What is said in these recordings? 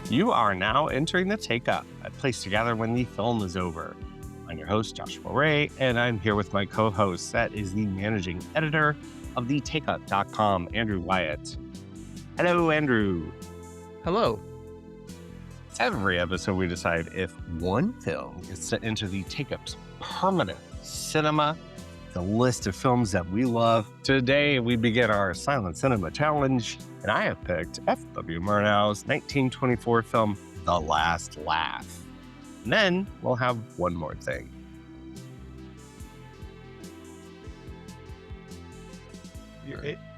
You are now entering the Take Up, a place to gather when the film is over. I'm your host, Joshua Ray, and I'm here with my co-host, that is the managing editor of thetakeup.com, Andrew Wyatt. Hello, Andrew. Hello. Every episode we decide if one film is to enter the Take Up's permanent cinema, the list of films that we love. Today, we begin our Silent Cinema Challenge, and I have picked F.W. Murnau's 1924 film, The Last Laugh. And then we'll have one more thing.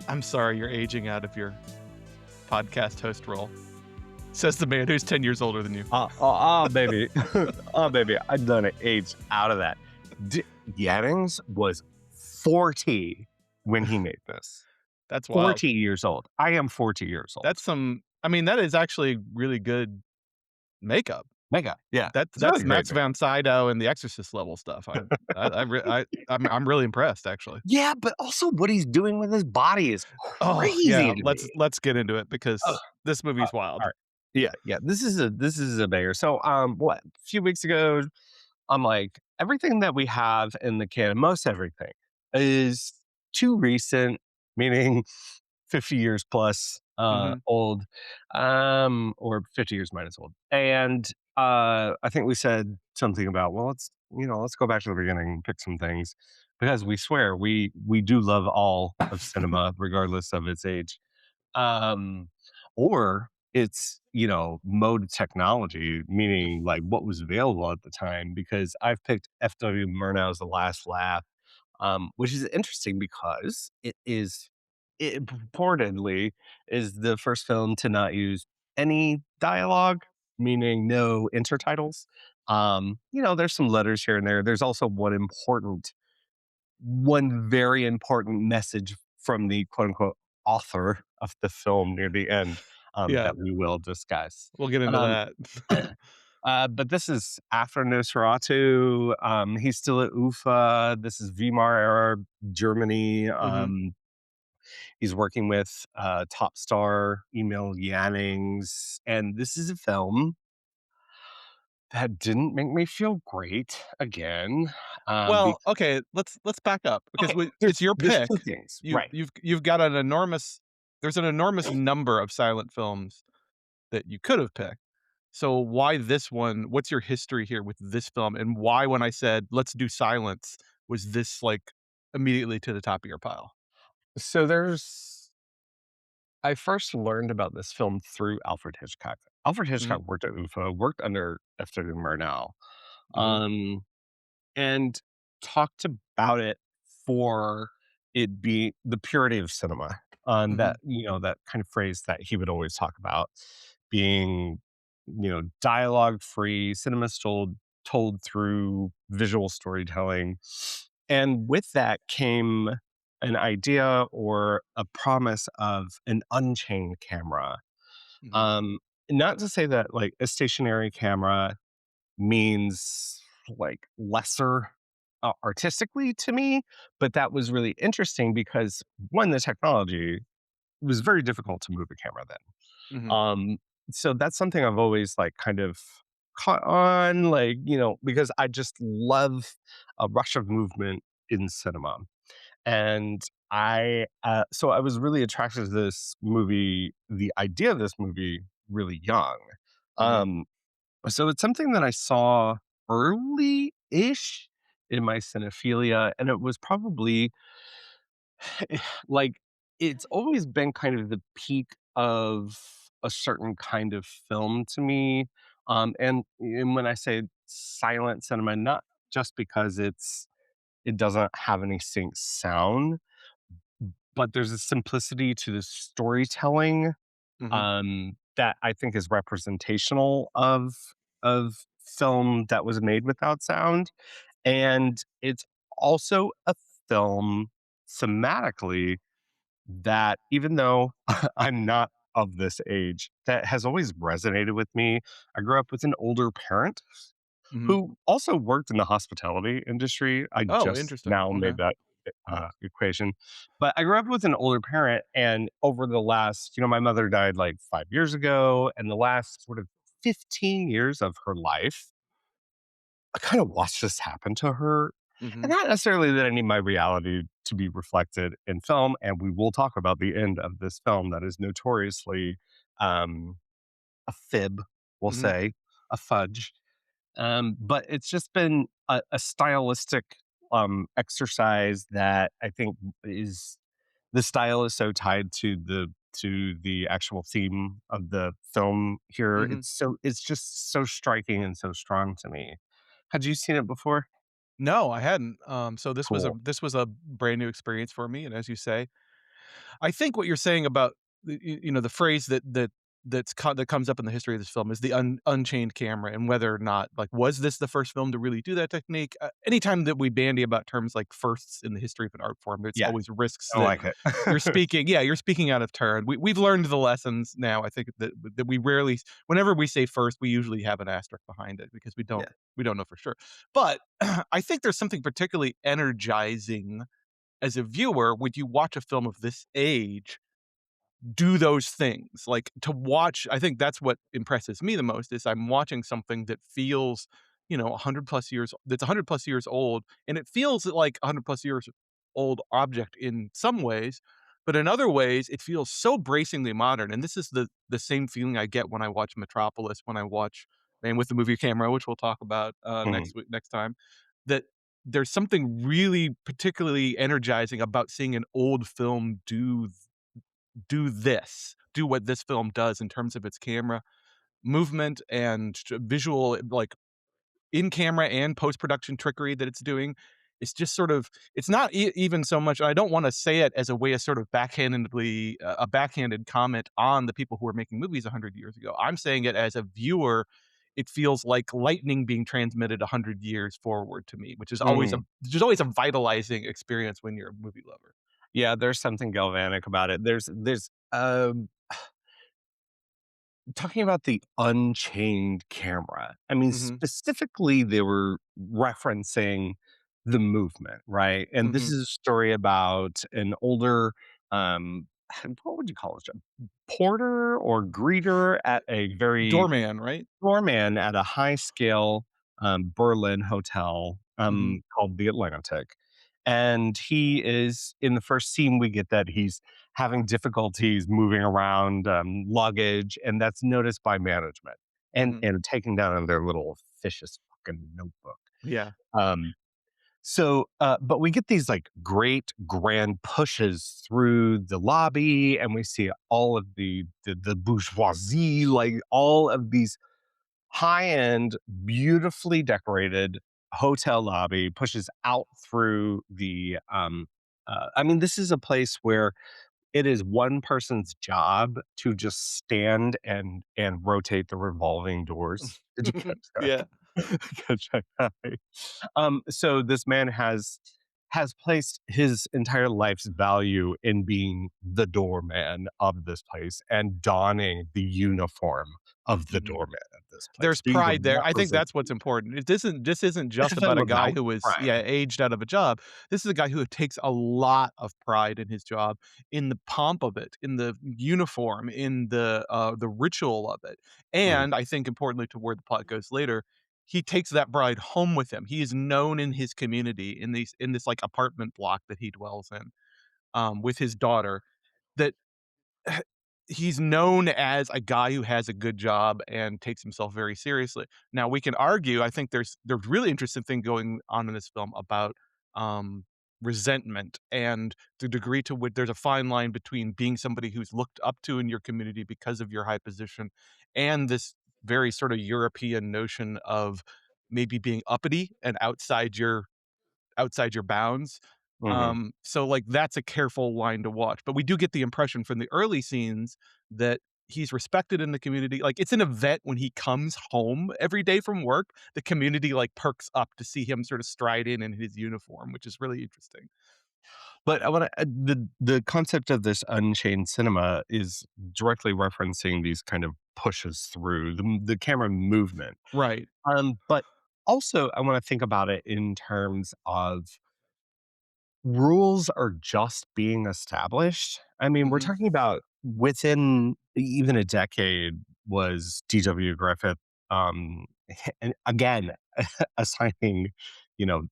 I'm sorry, you're aging out of your podcast host role. Says the man who's 10 years older than you. Baby. Baby, I've done it aged out of that. Yettings was 40 when he made this. That's wild. 40 years old. I am 40 years old. That is actually really good makeup. Yeah. That's Max von Sydow and the Exorcist level stuff. I'm really impressed, actually. Yeah, but also what he's doing with his body is crazy. Yeah. Let's get into it because this movie's wild. All right. Yeah. This is a banger. So, a few weeks ago, I'm like, everything that we have in the canon, most everything, is too recent, meaning 50 years plus old, or 50 years minus old. And I think we said something about, well, let's go back to the beginning and pick some things, because we swear we do love all of cinema, regardless of its age, or its mode technology, meaning like what was available at the time. Because I've picked F.W. Murnau's The Last Laugh, which is interesting because it purportedly is the first film to not use any dialogue, meaning no intertitles. There's some letters here and there. There's also one very important message from the quote unquote author of the film near the end, that we will discuss. We'll get into that. But this is after Nosferatu. He's still at UFA. This is Weimar era Germany. He's working with top star Emil Jannings, and this is a film that didn't make me feel great again. Okay, let's back up because it's your pick. Right. You've got there's an enormous number of silent films that you could have picked. So why this one? What's your history here with this film, and why, when I said let's do silence, was this like immediately to the top of your pile? So I first learned about this film through Alfred Hitchcock. Alfred Hitchcock worked at UFA, worked under F.W. Murnau, and talked about it for it being the purity of cinema. That kind of phrase that he would always talk about being, dialogue free, cinema told through visual storytelling. And with that came an idea or a promise of an unchained camera. Not to say that like a stationary camera means like lesser artistically to me, but that was really interesting because one, the technology was very difficult to move a camera then. So that's something I've always like kind of caught on, like, because I just love a rush of movement in cinema. And so I was really attracted to this movie, the idea of this movie, really young. So it's something that I saw early-ish in my cinephilia, and it was probably like, it's always been kind of the peak of a certain kind of film to me. And when I say silent cinema, not just because it doesn't have any sync sound, but there's a simplicity to the storytelling that I think is representational of film that was made without sound. And it's also a film thematically that, even though I'm not of this age, that has always resonated with me. I grew up with an older parent who also worked in the hospitality industry. I just interesting. now made that equation. But I grew up with an older parent, and over the last, my mother died like 5 years ago, and the last sort of 15 years of her life, I kind of watched this happen to her. And Mhm. not necessarily that I need my reality to be reflected in film. And we will talk about the end of this film that is notoriously um, a fib, we'll Mhm. say, a fudge. But it's just been a stylistic exercise that I think is the style is so tied to the actual theme of the film here. Mhm. It's just so striking and so strong to me. Had you seen it before? No, I hadn't. So Cool. this was a brand new experience for me, and as you say, I think what you're saying about the phrase that comes up in the history of this film is the unchained camera, and whether or not like was this the first film to really do that technique? Anytime that we bandy about terms like firsts in the history of an art form, it's Yeah, always risks I that like it. you're speaking out of turn. We've learned the lessons now. I think that we rarely, whenever we say first, we usually have an asterisk behind it because Yeah. we don't know for sure. But I think there's something particularly energizing as a viewer when you watch a film of this age do those things. Like, to watch I think that's what impresses me the most is I'm watching something that feels, 100 plus years that's 100 plus years old, and it feels like a 100 plus years old object in some ways, but in other ways, it feels so bracingly modern, and this is the same feeling I get when I watch Metropolis, when I watch Man with the Movie Camera, which we'll talk about, Mhm. next time, that there's something really particularly energizing about seeing an old film do what this film does in terms of its camera movement and visual, like, in camera and post-production trickery that it's doing. It's just sort of it's not even so much, I don't wanna say it as a way of sort of backhandedly a backhanded comment on the people who were making movies 100 years ago. I'm saying it as a viewer, it feels like lightning being transmitted 100 years forward to me, Mm. which is always a vitalizing experience when you're a movie lover. Yeah, there's something galvanic about it. Talking about the unchained camera, I mean, Mhm, specifically, they were referencing the movement, right? And this mhm. is a story about an older, um, what would you call it? A porter or greeter at a very Doorman, right? doorman at a high scale Berlin hotel Mhm, called the Atlantic. And he is in the first scene, we get that he's having difficulties moving around luggage, and that's noticed by management mhm. and taking down in their little officious fucking notebook. Yeah. Um, but we get these like great grand pushes through the lobby, and we see all of the bourgeoisie, like all of these high-end, beautifully decorated hotel lobby pushes out through I mean, this is a place where it is one person's job to just stand and rotate the revolving doors. Did you catch that? Yeah. Catch that guy? So this man has placed his entire life's value in being the doorman of this place and donning the uniform of the Mhm. doorman of this place, There's being the pride there. I think that's what's representation. important. This isn't It's just a about film a guy about who was, pride. aged out of a job. This is a guy who takes a lot of pride in his job, in the pomp of it, in the uniform, in the ritual of it. Mhm, And I think importantly to where the plot goes later, he takes that bride home with him. He is known in his community in this like apartment block that he dwells in, with his daughter, that he's known as a guy who has a good job and takes himself very seriously. Now we can argue, I think there's really interesting thing going on in this film about, um, resentment and the degree to which there's a fine line between being somebody who's looked up to in your community because of your high position and this very sort of European notion of maybe being uppity and outside your bounds. mhm. So, like, that's a careful line to watch, but we do get the impression from the early scenes that he's respected in the community. Like, it's an event when he comes home every day from work, the community, like, perks up to see him sort of stride in his uniform, which is really interesting. But I wanna the concept of this unchained cinema is directly referencing these kind of pushes through the camera movement. Right. But also I wanna think about it in terms of rules are just being established. I mean, we're Mhm. talking about within even a decade, was D.W. Griffith, um, and again, assigning,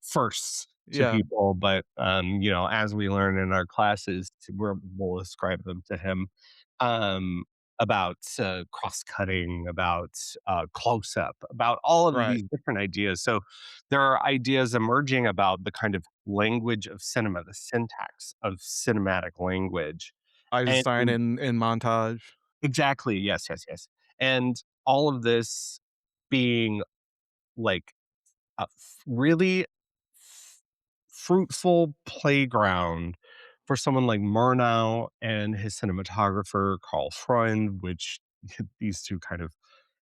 firsts to Yeah, people, but, as we learn in our classes, we'll ascribe them to him, um, about, cross-cutting, about, close-up, about all of right. these different ideas. So, there are ideas emerging about the kind of language of cinema, the syntax of cinematic language, and Eisenstein in Montage. exactly, yes, yes, yes, and all of this being, like, a really fruitful playground for someone like Murnau and his cinematographer, Carl Freund, which these 2 kind of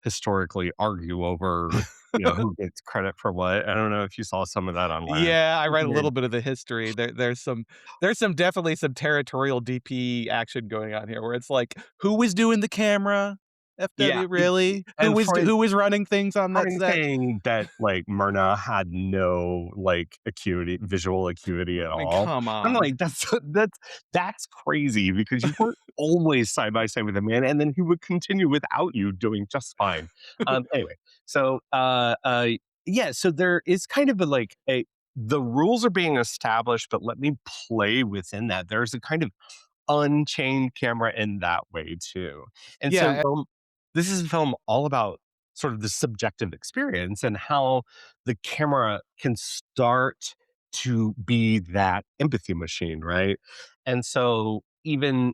historically argue over, who gets credit for what. I don't know if you saw some of that online. Yeah, I It's read a weird. little bit of the history. There's some definitely some territorial DP action going on here where it's like, "Who was doing the camera? Yeah, FW, really? Who and was Freund who was running things on that Freund set?" saying that, like, Murnau had no, like, visual acuity at I mean, all. come I'm on. like, that's crazy because you weren't always side by side with the man, and then he would continue without you doing just fine. Anyway, so, yeah, so there is kind of the rules are being established, but let me play within that. There's a kind of unchained camera in that way too. And so Yeah, this is a film all about sort of the subjective experience and how the camera can start to be that empathy machine, right? And so even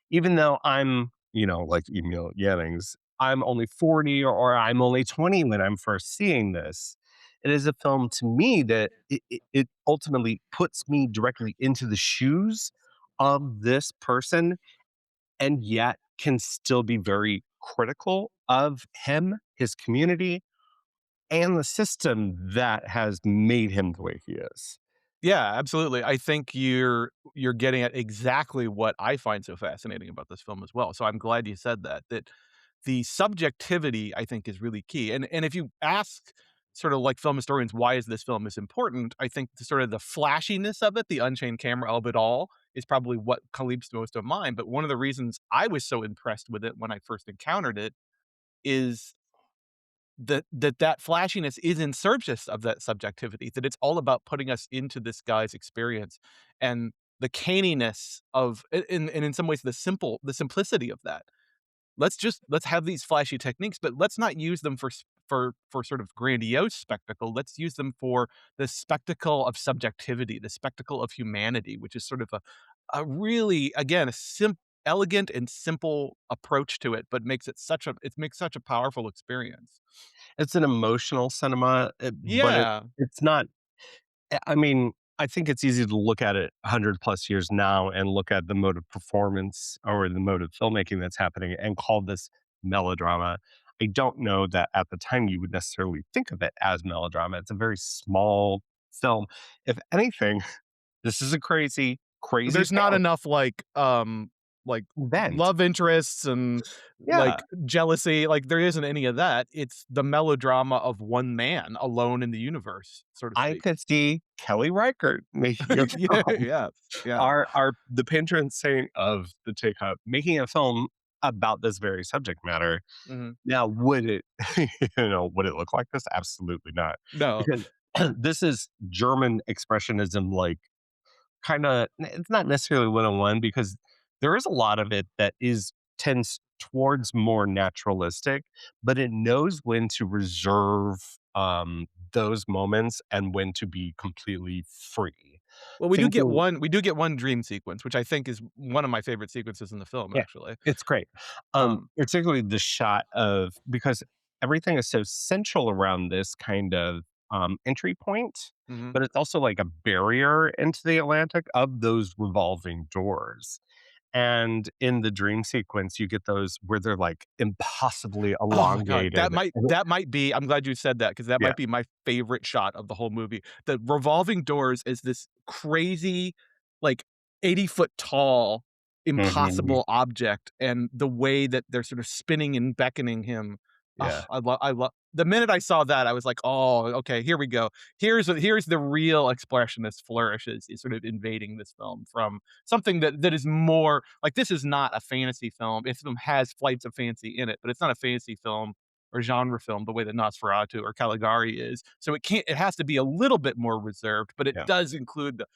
though I'm, like Emil Jannings, I'm only 40 or I'm only 20 when I'm first seeing this. It is a film to me that it ultimately puts me directly into the shoes of this person and yet can still be very critical of him, his community, and the system that has made him the way he is. yeah, absolutely. I think you're getting at exactly what I find so fascinating about this film as well. So I'm glad you said that. That the subjectivity, I think, is really key. And if you ask sort of like film historians, why is this film is important? I think the sort of the flashiness of it, the unchained camera of it all, is probably what leaps most of mine. But one of the reasons I was so impressed with it when I first encountered it is that flashiness is in service of that subjectivity, that it's all about putting us into this guy's experience and the caniness of and in some ways the simplicity of that. Let's have these flashy techniques, but let's not use them for sort of grandiose spectacle. Let's use them for the spectacle of subjectivity, the spectacle of humanity, which is sort of a really, again, a elegant and simple approach to it, but makes such a powerful experience. It's an emotional cinema, but Yeah. it's not. I mean, I think it's easy to look at it 100 plus years now and look at the mode of performance or the mode of filmmaking that's happening and call this melodrama. I don't know that at the time you would necessarily think of it as melodrama. It's a very small film. If anything, this is a crazy, crazy There's not film. enough, like, Vent. love interests and, Yeah, like, jealousy, like, there isn't any of that. It's the melodrama of one man alone in the universe, so to I speak. could see Kelly Reichardt making a Yeah, film. yeah, yeah. Our the patron saint of the Take Up making a film about this very subject matter. Mhm. Now, would it, would it look like this? Absolutely not, No. because this is German expressionism, like kind of. It's not necessarily 101 because there is a lot of it that is tends towards more naturalistic, but it knows when to reserve those moments and when to be completely free. Well, Thinking, we do get one dream sequence, which I think is one of my favorite sequences in the film, yeah, actually. it's great. Um Particularly the shot of because everything is so central around this kind of entry point, Mhm. but it's also like a barrier into the Atlantic of those revolving doors. And in the dream sequence, you get those where they're like impossibly Oh my god, elongated. that might be I'm glad you said that because that Yeah. might be my favorite shot of the whole movie. The revolving doors is this crazy, like, 80-foot tall, Mhm. impossible object, and the way that they're sort of spinning and beckoning him. Oh, Yeah. I love the minute I saw that, I was like, "Oh, okay, here we go. Here's the real expressionist flourishes is sort of invading this film from something that is more like, this is not a fantasy film. This film has flights of fancy in it, but it's not a fantasy film or genre film the way that Nosferatu or Caligari is. So it has to be a little bit more reserved, but it Yeah. does include the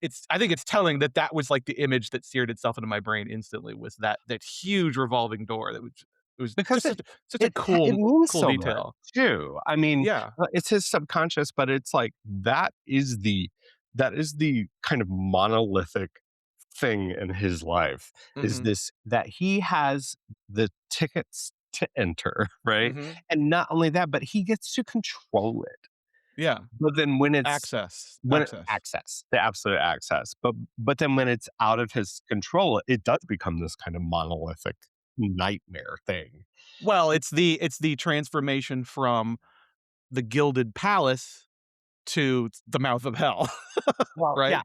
it's I think it's telling that that was, like, the image that seared itself into my brain instantly was that huge revolving door that was it was Because just it such a it cool means cool so much detail. too. I mean, Yeah. it's his subconscious, but it's like that is the kind of monolithic thing in his life is Mhm. this that he has the tickets to enter, right? Mhm. And not only that, but he gets to control it. Yeah. But then Access. when it Access. access, the absolute access, but then when it's out of his control, it does become this kind of monolithic nightmare thing. Well, it's the transformation from the Gilded Palace to the mouth of hell, Well, yeah. right?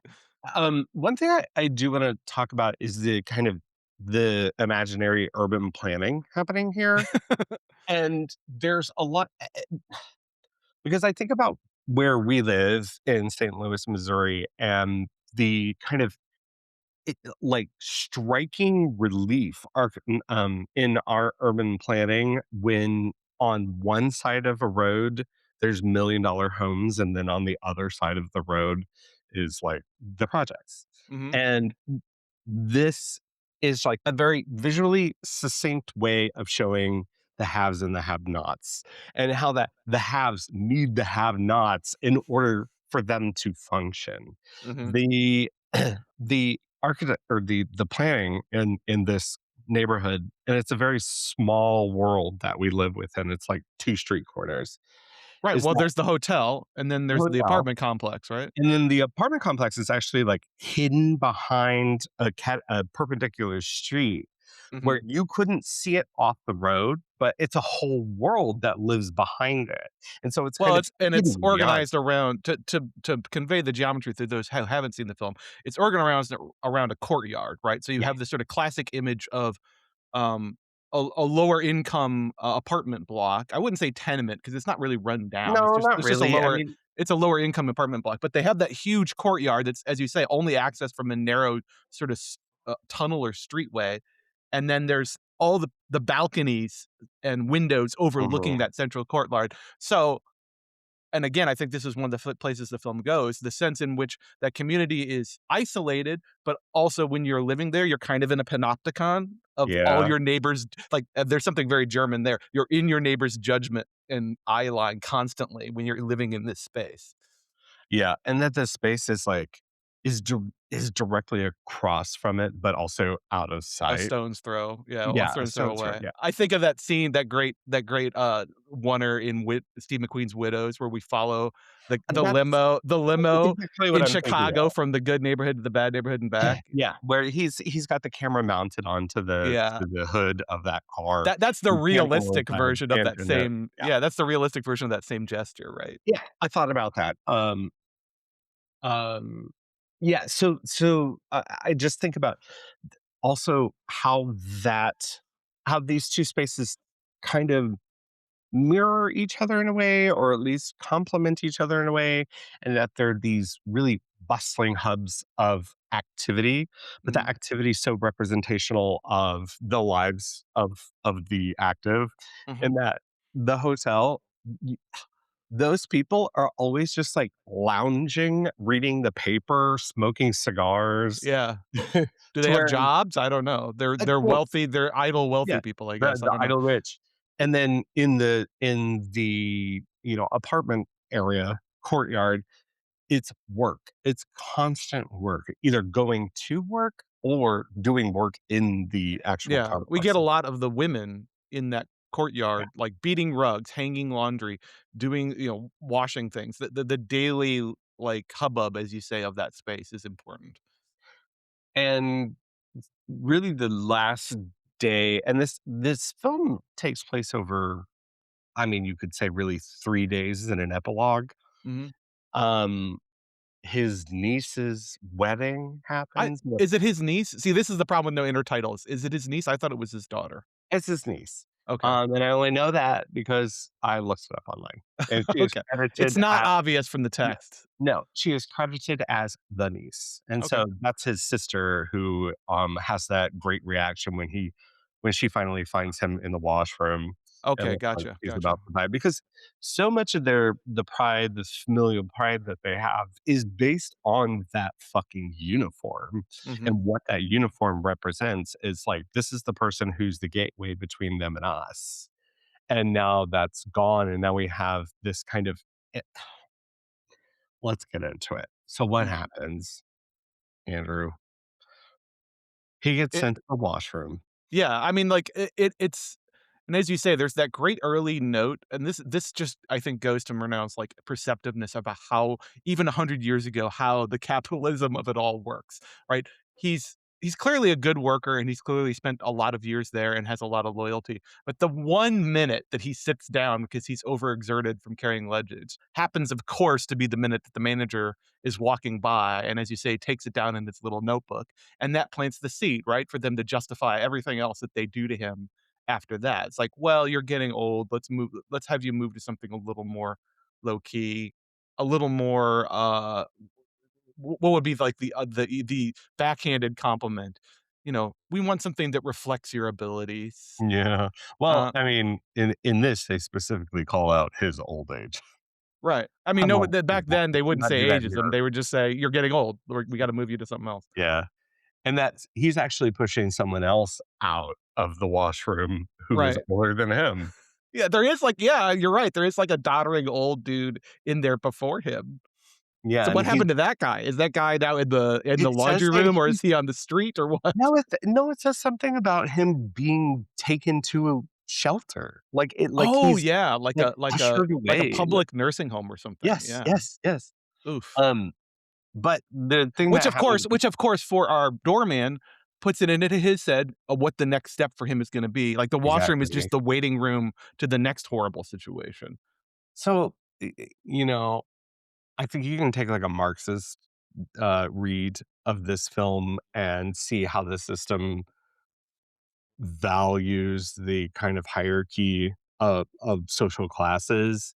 One thing I do wanna talk about is the kind of the imaginary urban planning happening here, and there's a lot because I think about where we live in St. Louis, Missouri, and the kind of like striking relief in our urban planning when on one side of a road there's $1 million homes and then on the other side of the road is like the projects Mhm. and this is like a very visually succinct way of showing the haves and the have nots and how that the haves need the have nots in order for them to function. Mhm. The the architect or the planning in this neighborhood, and it's a very small world that we live within. It's like two street corners. Right, Is well, that there's the hotel, and then the there's the hotel, apartment complex, right? and then the apartment complex is actually like hidden behind a perpendicular street where Mhm. you couldn't see it off the road, but it's a whole world that lives behind it, and so it's kind Well, of it's hidden behind. organized around to convey the geometry through those who haven't seen the film, it's organized around a courtyard, right? So you Yeah. have this sort of classic image of um, a lower income, apartment block. I wouldn't say tenement because it's not really run down. No, not It's just a really. I lower mean, it's a lower income apartment block, but they have that huge courtyard that's, as you say, only accessed from a narrow sort of tunnel or streetway, and then there's all the balconies and windows overlooking mhm, that central courtyard. So and again, I think this is one of the places the film goes, the sense in which that community is isolated, but also when you're living there, you're kind of in a panopticon of all yeah. your neighbors. Like, there's something very German there. You're in your neighbor's judgment and eye line constantly when you're living in this space. Yeah, and that the space is like is directly across from it, but also out of A sight. stone's throw, yeah, a Yeah, stone's so throw it's away. yeah. I think of that scene, that great, oneer in Steve McQueen's Widows, where we follow the That's limo exactly what in I'm thinking Chicago of. from the good neighborhood to the bad neighborhood and back. Yeah, where he's got the camera mounted onto Yeah. the hood of that car. That's the He's panning over realistic the version of that engine note. same Yeah. yeah, that's the realistic version of that same gesture, right? Yeah, I thought about that. Um, yeah, I just think about also how these 2 spaces kind of mirror each other in a way, or at least complement each other in a way, and that they're these really bustling hubs of activity, but that Mhm, activity is so representational of the lives of the active, mhm. and that the hotel, y those people are always just, like, lounging, reading the paper, smoking cigars, Yeah. Do to they have where jobs? I don't know. They're well, wealthy, they're idle wealthy yeah, people, I guess, I the don't know. idle rich. And then in the, you know, apartment area, courtyard, it's work. It's constant work, either going to work or doing work in the actual Yeah, we get a complexes. lot of the women in that Yeah. courtyard, like, beating rugs, hanging laundry, doing washing things. The daily, like, hubbub, as you say, of that space is important. And really the last day and this film takes place over, I mean, you could say really 3 days in an epilogue. Mhm. Um, his niece's wedding I happens. Is it his niece? See, this is the problem with no intertitles. Is it his niece? I thought it was his daughter. It's his niece. Okay. And I only know that because I looked it up online. And she is Okay. It's credited not as obvious from the no, text. no, she is credited as the niece, and Okay. so that's his sister who, has that great reaction when she finally finds him in the washroom and Okay, looks like gotcha, he's gotcha. about to die, because so much of the pride, this familial pride that they have is based on that fucking uniform, Mhm. and what that uniform represents is, like, this is the person who's the gateway between them and us, and now that's gone, and now we have this kind of eh let's get into it. So what Mm. happens, Andrew? He gets It sent to the washroom. Yeah, I mean, like, it's and as you say, there's that great early note, and this just, I think, goes to Murnau's, like, perceptiveness about how even 100 years ago, how the capitalism of it all works, right? He's clearly a good worker, and he's clearly spent a lot of years there and has a lot of loyalty, but the 1 minute that he sits down because he's overexerted from carrying luggage happens, of course, to be the minute that the manager is walking by, and as you say, takes it down in his little notebook, and that plants the seed, right, for them to justify everything else that they do to him after that. It's like, well, you're getting old. Let's have you move to something a little more low key, a little more what would be like the backhanded compliment. We want something that reflects your abilities. Yeah. Well, Uh, I mean, in this, they specifically call out his old age. right. I mean, I'm no, old. back then they wouldn't Not say do that ageism. here. They would just say you're getting old. We got to move you to something else. Yeah. And that's he's actually pushing someone else out of the washroom who is Right. older than him. Yeah, there is like yeah, you're right. There is like a doddering old dude in there before him. Yeah, So and what happened to that guy? Is that guy now in the it says laundry that room, or is he's he on the street, or what? no, it says something about him being taken to a shelter. Like Oh, he's, yeah, like like, a like a ushered like a away. public nursing home or something, Yes, yeah. yes, yes. Oof. Um, but the thing Which that of course happens which of course for our doorman puts it into his head of what the next step for him is gonna be. Like the washroom is exactly. just the waiting room to the next horrible situation. So, you know, I think you can take, like, a Marxist, read of this film and see how the system values the kind of hierarchy of social classes,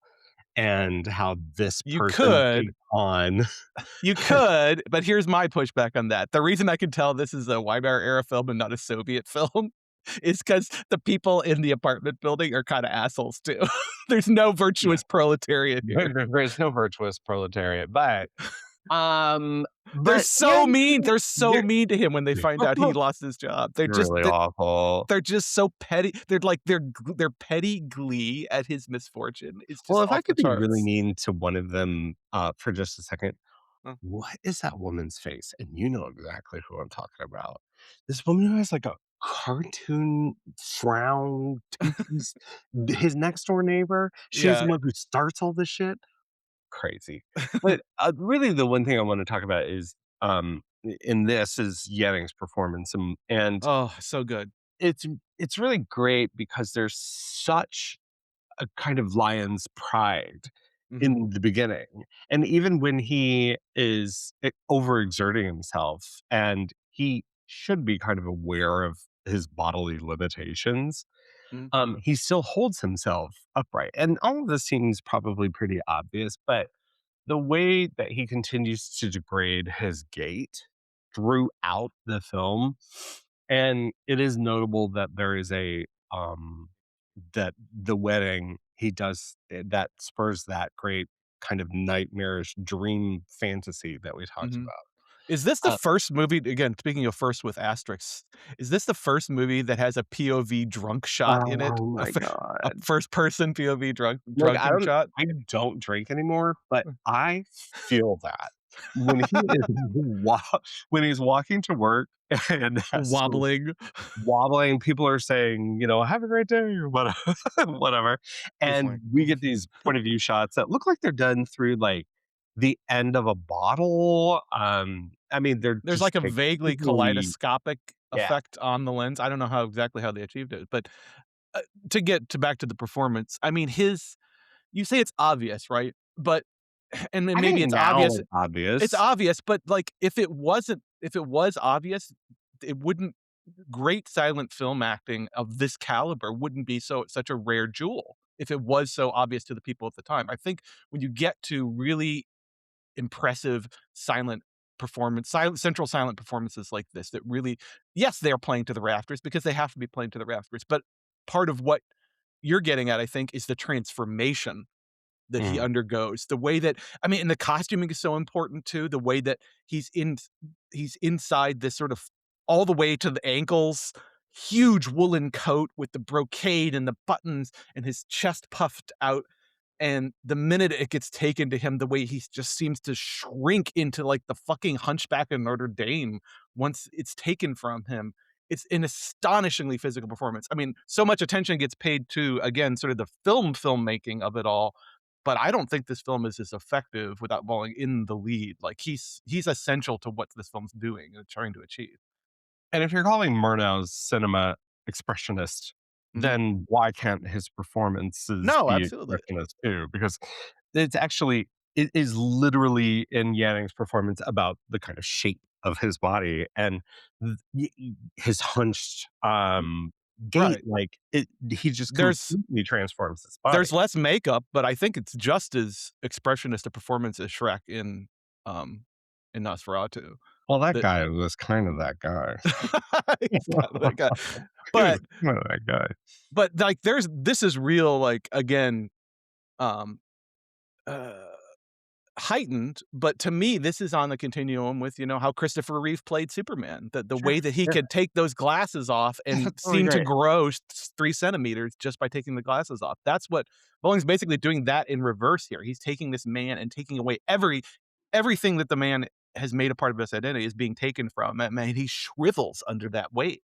and how this You person could takes on You could, but here's my pushback on that. The reason I can tell this is a Weimar era film and not a Soviet film is because the people in the apartment building are kinda assholes too. There's no virtuous proletariat here. there's no virtuous proletariat, um, They're but yeah, so mean. They're so they're mean to him when they find out he lost his job. They're just really awful. they're just so petty. They're like their petty glee at his misfortune is Well, just if I off the could be really charts. mean to one of them, for just a second, Uh, what is that woman's face? And you know exactly who I'm talking about. This woman who has, like, a cartoon frown, two-piece his next door neighbor, she's the yeah. one who starts all this shit. Crazy. But, really the one thing I wanna talk about is, in this is Yanning's performance, and Oh, so good. it's it's really great because there's such a kind of lion's pride Mhm, in the beginning. And even when he is overexerting himself, and he should be kind of aware of his bodily limitations, mhm, he still holds himself upright. And all of this seems probably pretty obvious, but the way that he continues to degrade his gait throughout the film, and it is notable that there is that the wedding he does that spurs that great kind of nightmarish dream fantasy that we talked mhm. about. Is this the Uh, first movie again, speaking of first with asterisks, is this the first movie that has a POV drunk shot in it? oh A my f a god. first person POV Like, drunken shot? I don't drink anymore, but I feel that when he is when he's walking to work and has to Wobbling. wobbling, people are saying, "Have a great day," or whatever, whatever, Just and like we get these point of view shots that look like they're done through, like, the end of a bottle. I mean, they're there's just, like a like, vaguely really kaleidoscopic yeah. effect on the lens. I don't know exactly how they achieved it, but, uh, to get to back to the performance, I mean, his you say it's obvious, right? But and then I think maybe now it's it's obvious. obvious, but, like, if it was obvious, it wouldn't. great silent film acting of this caliber wouldn't be such a rare jewel if it was so obvious to the people at the time. I think when you get to really impressive silent central silent performances like this that really, yes, they are playing to the rafters because they have to be playing to the rafters, but part of what you're getting at, I think, is the transformation that he Mm. undergoes. The way that, I mean, and the costuming is so important too. The way that he's inside this sort of all the way to the ankles, huge woolen coat with the brocade and the buttons and his chest puffed out. And the minute it gets taken to him, the way he just seems to shrink into like the fucking hunchback of Notre Dame once it's taken from him. It's an astonishingly physical performance. I mean, so much attention gets paid to, again, sort of the filmmaking of it all, but I don't think this film is as effective without falling in the lead. Like he's essential to what this film's doing and trying to achieve. And if you're calling Murnau's cinema expressionist, Mhm. then why can't his performances No, be absolutely. expressionist too? Because it's actually it is literally in Yanning's performance about the kind of shape of his body and his hunched gait. Right. Like he just There's completely transforms his body. there's less makeup, but I think it's just as expressionist a performance as Shrek um in Nosferatu. Well, that That guy was kind of that guy. he's kind of that guy. He was But kind of that guy. like this is real, like, again, um uh heightened, but to me, this is on the continuum with, how Christopher Reeve played Superman. The Sure. way that he Yeah, could take those glasses off and that's totally seem to great. grow 3 centimeters just by taking the glasses off. That's what Bowling's basically doing that in reverse here. He's taking this man and taking away everything that the man has made a part of his identity is being taken from him, and he shrivels under that weight.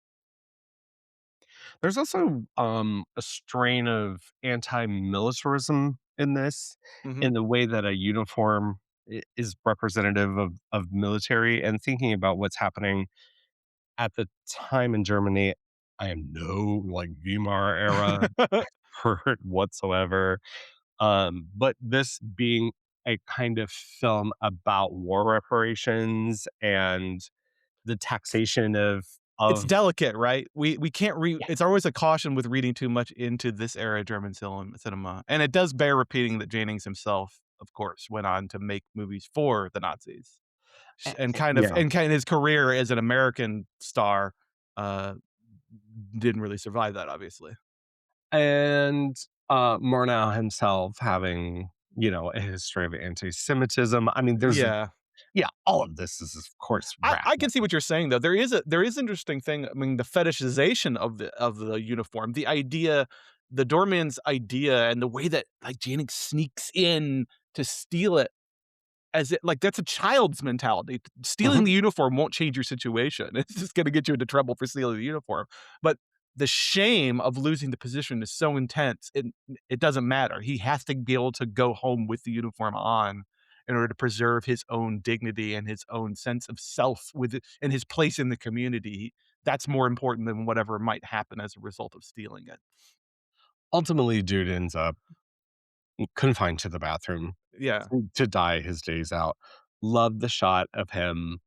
There's also a strain of anti-militarism in this, Mhm. in the way that a uniform is representative of military. And thinking about what's happening at the time in Germany, I am no like Weimar era expert whatsoever. But this being a kind of film about war reparations and the taxation It's of delicate, right? We can't read. yeah, It's always a caution with reading too much into this era of German cinema, and it does bear repeating that Jannings himself, of course, went on to make movies for the Nazis, and yeah. kind of his career as an American star, uh, didn't really survive that, obviously. And, Murnau himself having, a history of anti-Semitism. I mean, Yeah. all of this is, of course, I wrapped can up. see what you're saying though. There is interesting thing. I mean, the fetishization of the uniform, the idea, the doorman's idea, and the way that like Jannings sneaks in to steal it as it like that's a child's mentality. Stealing Mhm. the uniform won't change your situation. It's just going to get you into trouble for stealing the uniform. But the shame of losing the position is so intense. It doesn't matter. He has to be able to go home with the uniform on in order to preserve his own dignity and his own sense of self and his place in the community. That's more important than whatever might happen as a result of stealing it. Ultimately, dude ends up confined to the bathroom Yeah. to die his days out. Love the shot of him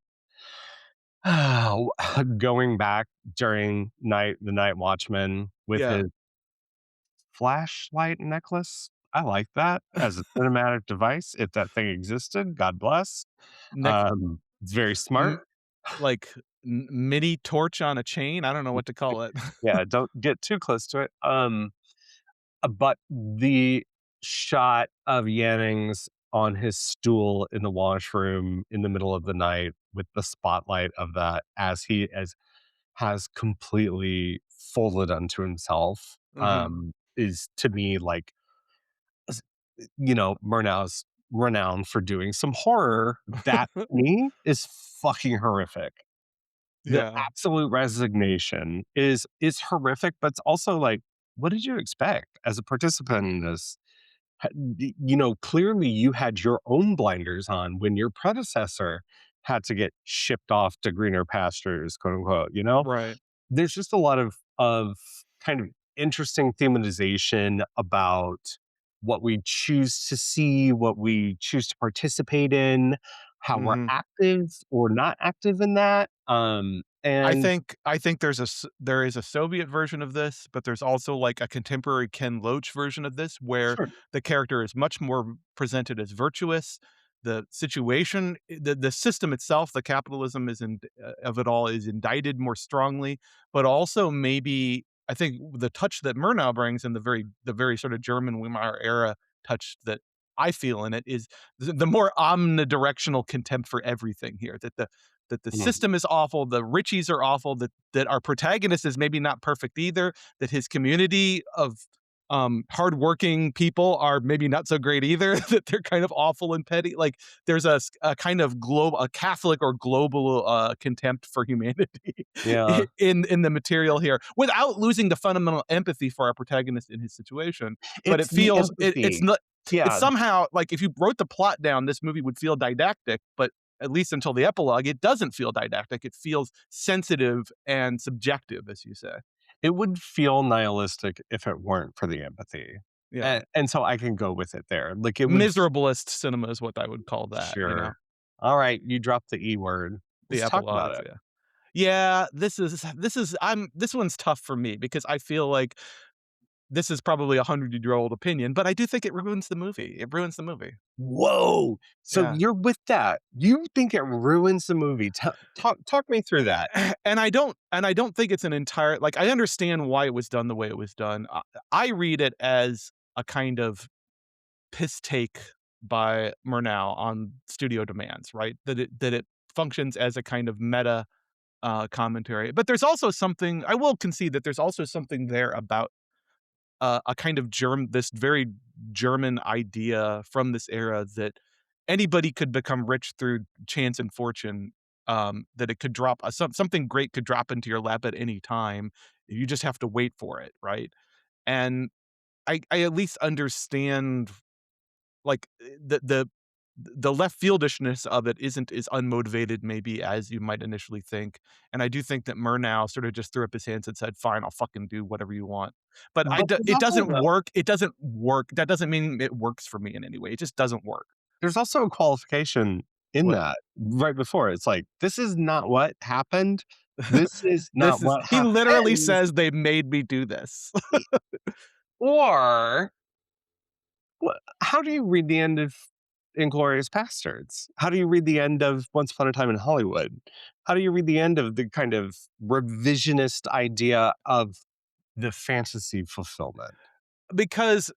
going back during the night watchman with Yeah. his flashlight necklace. I like that as a cinematic device. If that thing existed, God bless. Next, It's very smart. like mini torch on a chain. I don't know what to call it. Yeah, don't get too close to it. But the shot of Yannings on his stool in the washroom in the middle of the night with the spotlight of that as he as has completely folded unto himself, Hmm. is to me like s Murnau's renowned for doing some horror that to me is fucking horrific. The Yeah. absolute resignation is horrific, but it's also like, what did you expect as a participant in this? Clearly you had your own blinders on when your predecessor had to get shipped off to greener pastures, quote unquote, you know? Right. There's just a lot of kind of interesting thematization about what we choose to see, what we choose to participate in, how we're Mhm. active or not active in that. And I think there is a Soviet version of this, but there's also, like, a contemporary Ken Loach version of this where sure. the character is much more presented as virtuous. The situation the system itself, the capitalism is in of it all is indicted more strongly, but also maybe I think the touch that Murnau brings and the very sort of German Weimar era touch that I feel in it is the more omnidirectional contempt for everything here, that the Mhm. system is awful, the Richies are awful, that our protagonist is maybe not perfect either, that his community of hardworking people are maybe not so great either, that they're kind of awful and petty. Like there's a kind of a Catholic or global contempt for humanity Yeah. in the material here, without losing the fundamental empathy for our protagonist in his situation. But It's it the feels it's empathy. not it's Yeah. somehow like if you wrote the plot down, this movie would feel didactic, but at least until the epilogue, it doesn't feel didactic. It feels sensitive and subjective, as you say. It would feel nihilistic if it weren't for the empathy. Yeah. And so I can go with it there. Like, it would Miserablest cinema is what I would call that, you know? sure. Alright, you dropped the E word. The Let's talk about epilogues, it. yeah. Yeah, this one's tough for me because I feel like this is probably a 100-year-old opinion, but I do think it ruins the movie. It ruins the movie. Whoa! So Yeah. you're with that. You think it ruins the movie. Talk me through that. And I don't think it's an entire like, I understand why it was done the way it was done. I read it as a kind of piss take by Murnau on studio demands, right? That it functions as a kind of meta commentary. But there's also something I will concede that there's also something there about a kind of this very German idea from this era that anybody could become rich through chance and fortune. That it could drop something great could drop into your lap at any time. You just have to wait for it, right? And I at least understand like, the left fieldishness of it isn't as unmotivated maybe as you might initially think, and I do think that Murnau sort of just threw up his hands and said, "Fine, I'll fucking do whatever you want." But But there's also it doesn't work. That doesn't mean it works for me in any way. It just doesn't work. there's also a qualification in What that right before. It's like, "This is not what happened. This is not this is what he literally happened." says, "They made me do this." E or how do you read the end of Inglorious Bastards? How do you read the end of Once Upon a Time in Hollywood? How do you read the end of the kind of revisionist idea of the fantasy fulfillment? Because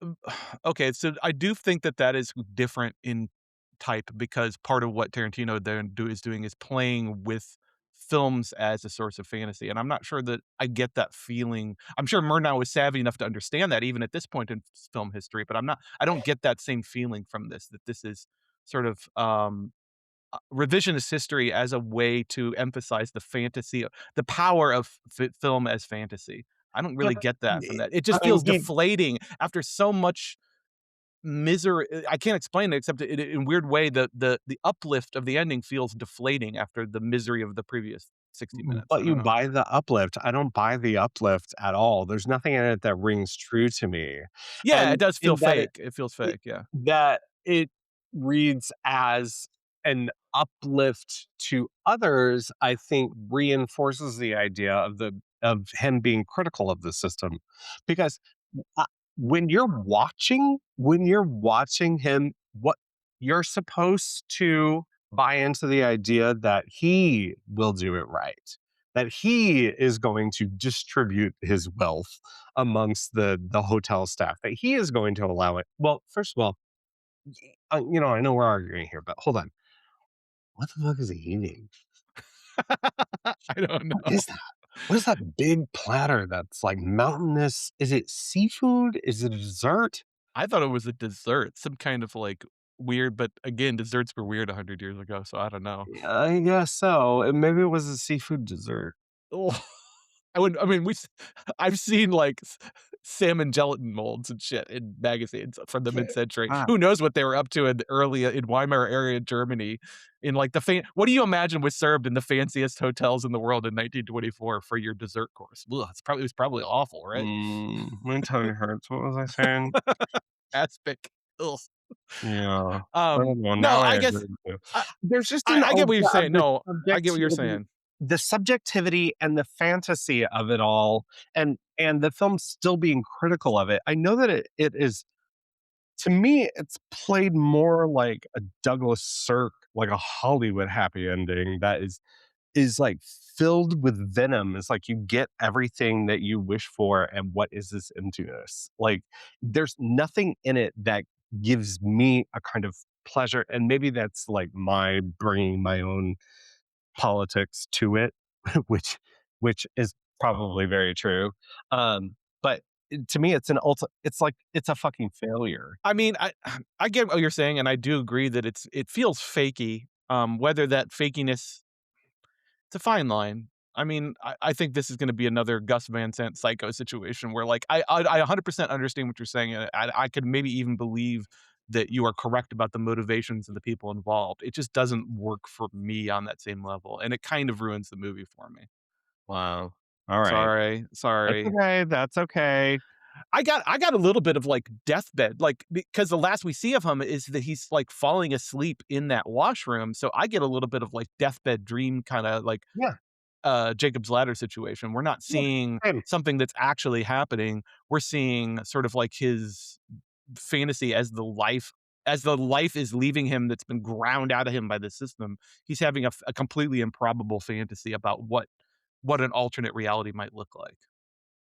okay, so I do think that that is different in type because part of what Tarantino then is doing is playing with films as a source of fantasy, and I'm not sure that I get that feeling. I'm sure Murnau is savvy enough to understand that even at this point in film history, but I don't get that same feeling from this, that this is sort of, revisionist history as a way to emphasize the fantasy the power of film as fantasy. I don't Yeah, really but get that from eh, that. It I just mean, feels deflating after so much misery. I can't explain it except in weird way, the uplift of the ending feels deflating after the misery of the previous 60 minutes. I but you don't know. buy the uplift. I don't buy the uplift at all. There's nothing in it that rings true to me. Yeah, it And does feel in that fake. It feels it fake, yeah. that it reads as an uplift to others, I think reinforces the idea of him being critical of the system. Because uh, when you're watching him, what you're supposed to buy into the idea that he will do it right, that he is going to distribute his wealth amongst the hotel staff, that he is going to allow it. Well, first of all, I know we're arguing here, but hold on. What the fuck is he eating? I don't What know. is that? What is that big platter that's like mountainous? Is it seafood? Is it a dessert? I thought it was a dessert, some kind of, like, weird but again, desserts were weird 100 years ago, so I don't know. I guess so. Maybe it was a seafood dessert. Oh, I mean, I've seen, like, salmon gelatin molds and shit in magazines from the mid-century. Ah, Who knows what they were up to in the early in Weimar area Germany in, like, what do you imagine was served in the fanciest hotels in the world in 1924 for your dessert course? Ugh, it was probably awful, right? my tongue hurts. What was I saying? Aspic. Ugh. Yeah. I don't know. No, Now I I guess agree with you. There's just I get what you're saying. the No, I get what you're subjectivity. saying. the subjectivity and the fantasy of it all, and the film still being critical of it. I know that it is, to me, it's played more like a Douglas Sirk, like a Hollywood happy ending that is like filled with venom. It's like you get everything that you wish for, and what is this emptiness? Like there's nothing in it that gives me a kind of pleasure, and maybe that's like my bringing my own politics to it, which which is probably very true. But to me, it's like it's a fucking failure. I mean, I get what you're saying, and I do agree that it feels fakey. Whether that fakiness, it's a fine line. I mean, I think this is gonna be another Gus Van Sant Psycho situation where, like, I 100% understand what you're saying, and I could maybe even believe that you are correct about the motivations of the people involved. It just doesn't work for me on that same level, and it kind of ruins the movie for me. Wow. All right. Sorry, That's sorry. okay. That's okay. I got a little bit of, like, deathbed, like, because the last we see of him is that he's, like, falling asleep in that washroom, so I get a little bit of, like, deathbed dream kinda, like, Yeah. Jacob's Ladder situation. We're not Yeah. seeing Same. something that's actually happening. We're seeing sort of like his fantasy as the life is leaving him that's been ground out of him by the system. He's having a completely improbable fantasy about what an alternate reality might look like.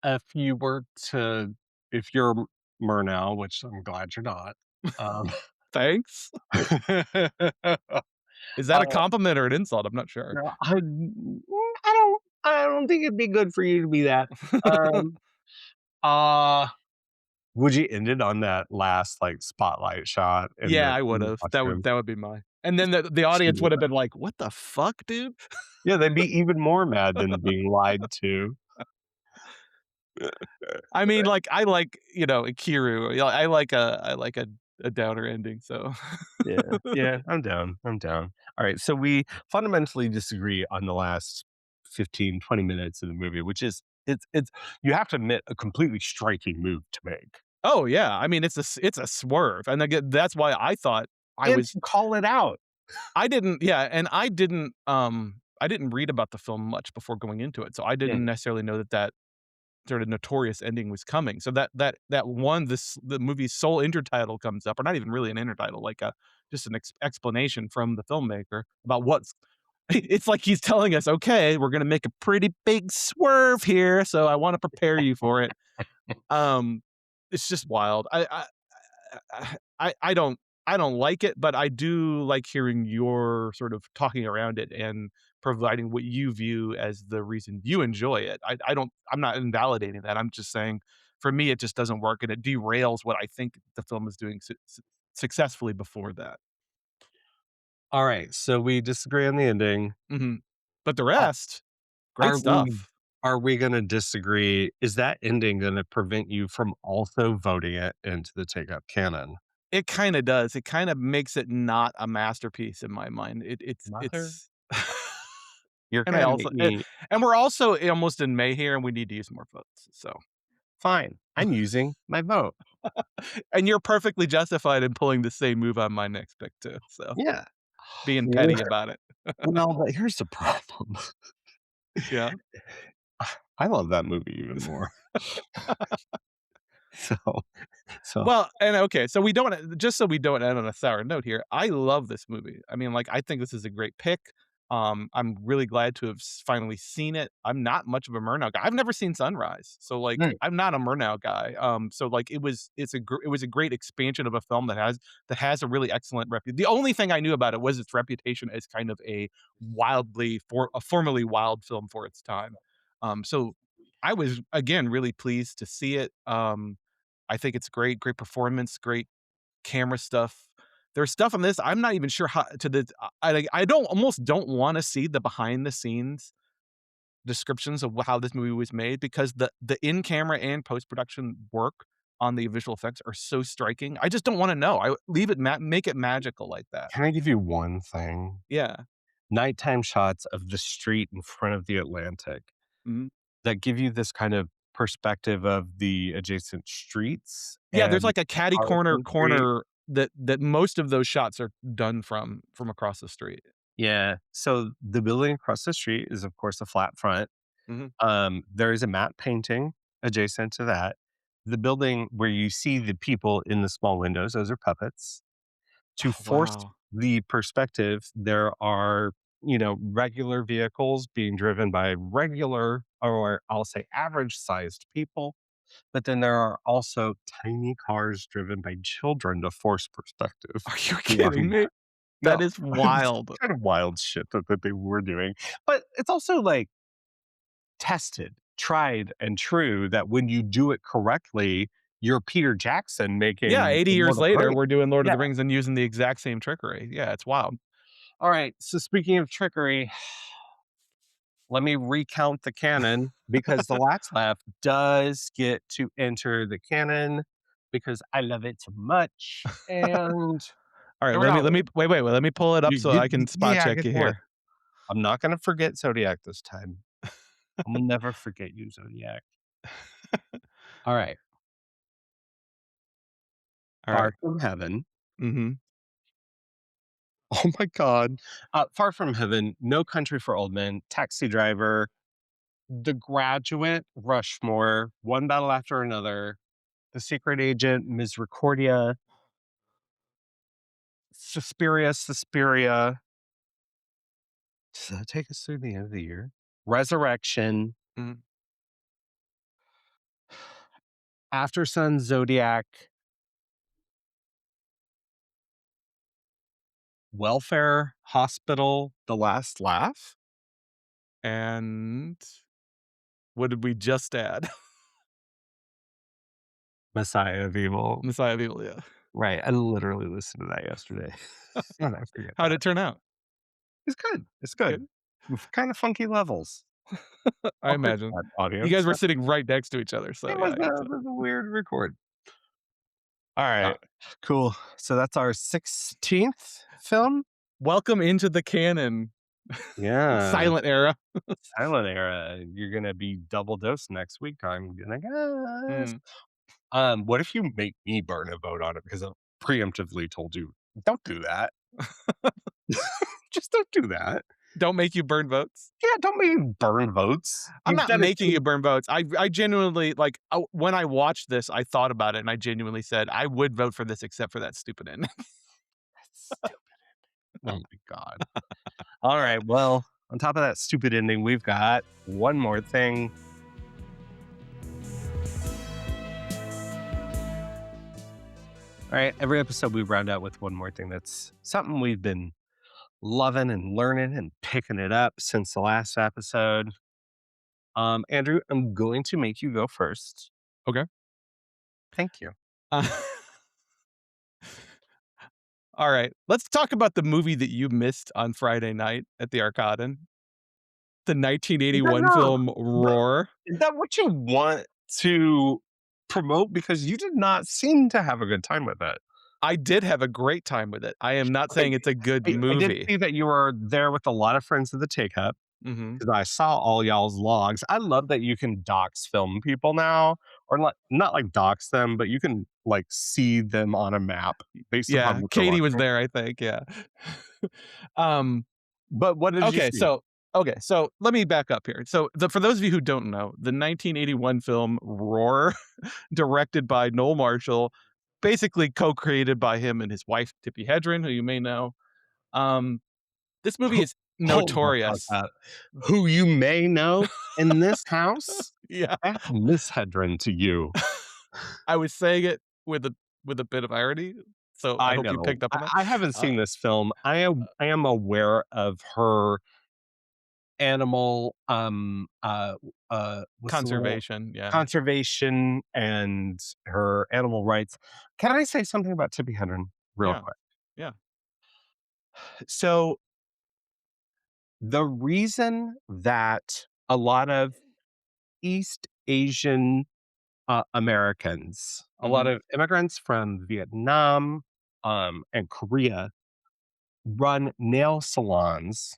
If you were to, if you're Murnau, which I'm glad you're not, um, Thanks. Is that a uh, compliment or an insult? I'm not sure. no, I don't think it'd be good for you to be that. Um, uh, would you end it on that last like spotlight shot Yeah, I in would the have. washroom? That would be mine. And then the audience would have been like, "What the fuck, dude?" Yeah, they'd be even more mad than being lied to. I mean, like, I like, Ikiru. Yeah, I like a downer ending, so Yeah, yeah, I'm down. I'm down. All right, so we fundamentally disagree on the last 15, 20 minutes of the movie, which is it's you have to admit a completely striking move to make. Oh, yeah, I mean, it's a swerve, and again, that's why I thought I And was to call it out. I didn't yeah, and I didn't read about the film much before going into it, so I Yeah. didn't necessarily know that sort of notorious ending was coming. So that one the movie's sole intertitle comes up, or not even really an intertitle, like a just an explanation from the filmmaker about what's it's like he's telling us, "Okay, we're gonna make a pretty big swerve here, so I wanna prepare you for it." Um, it's just wild. I don't I don't like it, but I do like hearing your sort of talking around it and providing what you view as the reason you enjoy it. I'm not invalidating that. I'm just saying for me it just doesn't work and it derails what I think the film is doing successfully before that. All right, so we disagree on the ending. Mhm. But the Uh, rest, great are we stuff. are we gonna disagree? Is that ending gonna prevent you from also voting it into the Take Up canon? It kinda does. It kind of makes it not a masterpiece in my mind. Mother, It's you're and I gonna also make me and we're also almost in May here, and we need to use more votes, so fine. I'm using my vote. and you're perfectly justified in pulling the same move on my next pick too, so Yeah. being Yeah. petty about it. Well, but here's the problem. Yeah. I love that movie even more. So so Well, and okay, so we don't just so we don't end on a sour note here, I love this movie. I mean, like, I think this is a great pick. I'm really glad to have finally seen it. I'm not much of a Murnau guy. I've never seen Sunrise, so like, mm, I'm not a Murnau guy. So like, it was a great expansion of a film that has a really excellent reputation. The only thing I knew about it was its reputation as kind of a formerly wild film for its time. So I was again really pleased to see it. I think it's great performance, great camera stuff. There's stuff in this I'm not even sure how to the I don't almost don't wanna see the behind the scenes descriptions of how this movie was made because the in-camera and post-production work on the visual effects are so striking. I just don't wanna know. I leave it make it magical like that. can I give you one thing? Yeah. Nighttime shots of the street in front of the Atlantic Mhm. that give you this kind of perspective of the adjacent streets Yeah, there's and like a catty Harrison Street. corner that most of those shots are done from across the street. Yeah. So the building across the street is, of course, a flat front. Mhm. There is a matte painting adjacent to that. The building where you see the people in the small windows, those are puppets. To Oh, force wow. the perspective, there are, regular vehicles being driven by regular, or I'll say average sized people. But then there are also tiny cars driven by children to force perspective. Are you kidding Walking me? That No, is it's wild. kind of wild shit that they were doing. But it's also like tested, tried, and true that when you do it correctly, you're Peter Jackson Yeah, making 80 The Lord years of the later, Rings. we're doing Lord of Yeah. the Rings and using the exact same trickery. Yeah, it's wild. All right. So speaking of trickery, let me recount the canon because the Wax Left does get to enter the canon because I love it so much. And All right, here we let go. me wait, let me pull it up so I can spot Yeah, check get you to it. here. I'm not going to forget Zodiac this time. I'm going to never forget you, Zodiac. All right. All right. Far from Heaven. Mhm. Oh my God. Far from Heaven, No Country for Old Men, Taxi Driver, The Graduate, Rushmore, One Battle After Another, The Secret Agent, Misericordia, Suspiria. Does that take us through the end of the year? Resurrection, Mhm. After Sun, Zodiac, Welfare, Hospital, The Last Laugh, And what did we just add? Messiah of Evil. Messiah of Evil, yeah. Right. I literally listened to that yesterday. And I forget How'd that. it turn out? It's good. It's Good? good. With kind of funky levels. I I'll pitch imagine. that You guys audience. were sitting right next to each other, so It yeah, was I get a, that. was a weird record. All Uh, right. Cool. So that's our 16th film. welcome into the canon. Yeah. Silent era. Silent era. You're gonna be double dosed next week, I'm gonna guess. Mm. What if you make me burn a vote on it because I preemptively told you, don't do that. Just don't do that. Don't make you burn votes. Yeah, don't make me burn votes. I'm You've not done it making you too. burn votes. I genuinely like when I watched this, I thought about it and I genuinely said I would vote for this except for that stupid ending. Stupid. Oh my God. All right. Well, on top of that stupid ending, we've got one more thing. All right. Every episode we round out with one more thing that's something we've been loving and learning and picking it up since the last episode. Andrew, I'm going to make you go first. Okay. Thank you. Uh, all right. Let's talk about the movie that you missed on Friday night at the Arcadon. The Is that 1981 not film Roar. is that what you want to promote? Because you did not seem to have a good time with it. I did have a great time with it. I am not Okay, saying it's a good I did movie. see that you were there with a lot of friends of the Take Up Mhm. because I saw all y'all's logs. I love that you can dox film people now, or not like dox them, but you can like see them on a map based upon Yeah, what they're Katie was watching. there, I think, yeah. Um, But what did you okay, see? so let me back up here. So, for those of you who don't know, the 1981 film Roar, directed by Noel Marshall, basically co-created by him and his wife, Tippi Hedren, who you may know. Um, this movie Who, is hold the fuck notorious. up. Who you may know in this house? Yeah. That's Miss Hedren to you. I was saying it with a bit of irony, so I I hope you know. picked up on that. I haven't Uh, seen this film. I am aware of her animal, what's the word? conservation, yeah. Conservation and her animal rights. Can I say something about Tippi Hedren real Yeah, quick? yeah. So, the reason that a lot of East Asian, Americans, a lot Mhm. of immigrants from Vietnam, and Korea run nail salons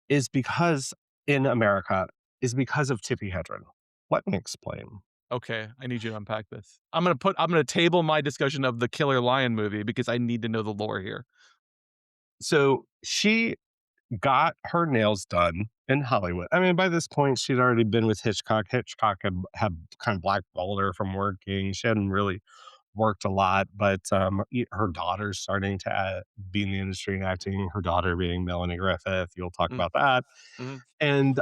is because in America is because of Tippi Hedren. Let me explain. Okay, I need you to unpack this. I'm gonna table my discussion of the Killer Lion movie because I need to know the lore here. So she got her nails done in Hollywood. I mean, by this point, she'd already been with Hitchcock. Hitchcock had kind of blackballed her from working. She hadn't really worked a lot, but her daughter's starting to be in the industry and acting. Her daughter being Melanie Griffith. You'll talk Mm, about that. mhm. And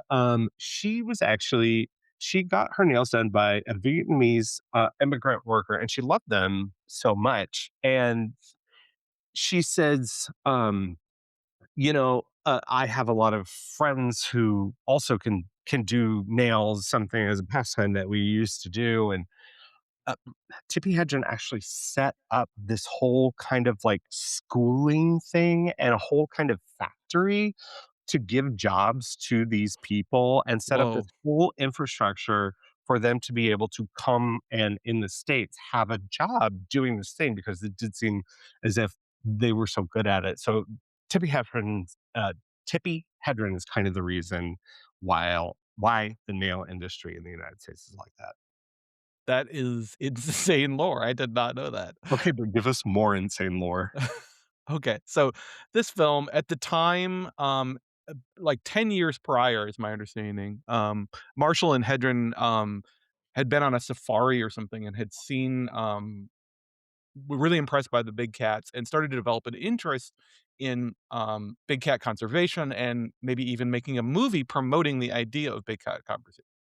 she got her nails done by a Vietnamese immigrant worker, and she loved them so much. And she says, I have a lot of friends who also can do nails, something as a pastime that we used to do, and uh, Tippi Hedren actually set up this whole kind of like schooling thing and a whole kind of factory to give jobs to these people and set up this Whoa. whole infrastructure for them to be able to come and in the States have a job doing this thing because it did seem as if they were so good at it. So Tippi Hedren's Tippi Hedren is kind of the reason why the nail industry in the United States is like that. That is insane lore. I did not know that. Okay, but give us more insane lore. Okay, so this film at the time, like 10 years prior is my understanding, Marshall and Hedren, had been on a safari or something and had seen, were really impressed by the big cats and started to develop an interest in, big cat conservation and maybe even making a movie promoting the idea of big cat